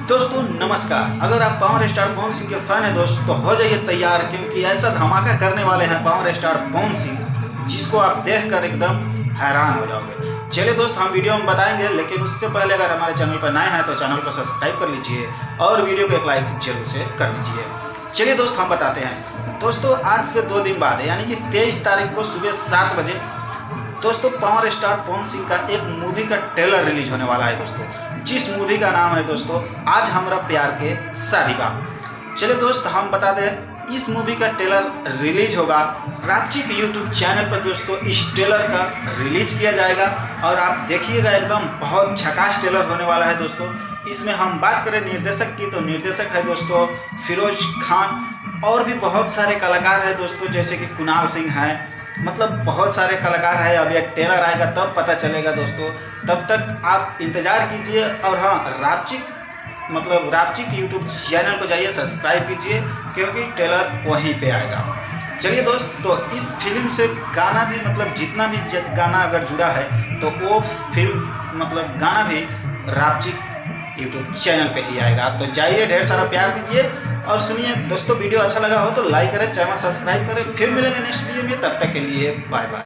दोस्तों नमस्कार। अगर आप पावर स्टार पवन सिंह के फैन हैं दोस्त तो हो जाइए तैयार, क्योंकि ऐसा धमाका करने वाले हैं पावर स्टार पवन सिंह जिसको आप देखकर एकदम हैरान हो जाओगे। चलिए दोस्त, हम वीडियो में बताएंगे, लेकिन उससे पहले अगर हमारे चैनल पर नए हैं तो चैनल को सब्सक्राइब कर लीजिए और वीडियो को एक लाइक जरूर से कर दीजिए। चलिए दोस्त, हम बताते हैं। दोस्तों आज से 2 दिन बाद यानी कि 23 तारीख को सुबह 7 बजे दोस्तों पावर स्टार पवन सिंह का एक मूवी का ट्रेलर रिलीज होने वाला है दोस्तों, जिस मूवी का नाम है दोस्तों आज हमरा प्यार के शादी बा। चलिए दोस्त, हम बता दें इस मूवी का ट्रेलर रिलीज होगा रापचिक यूट्यूब चैनल पर दोस्तों। इस ट्रेलर का रिलीज किया जाएगा और आप देखिएगा, एकदम बहुत झकास ट्रेलर होने वाला है दोस्तों। इसमें हम बात करें निर्देशक की तो निर्देशक है दोस्तों फिरोज खान, और भी बहुत सारे कलाकार हैं दोस्तों, जैसे कि कुणाल सिंह हैं, मतलब बहुत सारे कलाकार हैं। अब यह ट्रेलर आएगा तब पता चलेगा दोस्तों, तब तक आप इंतज़ार कीजिए। और हाँ, रापचिक यूट्यूब चैनल को जाइए, सब्सक्राइब कीजिए, क्योंकि ट्रेलर वहीं पे आएगा। चलिए दोस्त, तो इस फिल्म से गाना भी जितना भी गाना अगर जुड़ा है तो वो फिल्म गाना भी रापचिक यूट्यूब चैनल पे ही आएगा। तो जाइए, ढेर सारा प्यार दीजिए और सुनिए दोस्तों। वीडियो अच्छा लगा हो तो लाइक करें, चैनल सब्सक्राइब करें। फिर मिलेंगे नेक्स्ट वीडियो में, तब तक के लिए बाय बाय।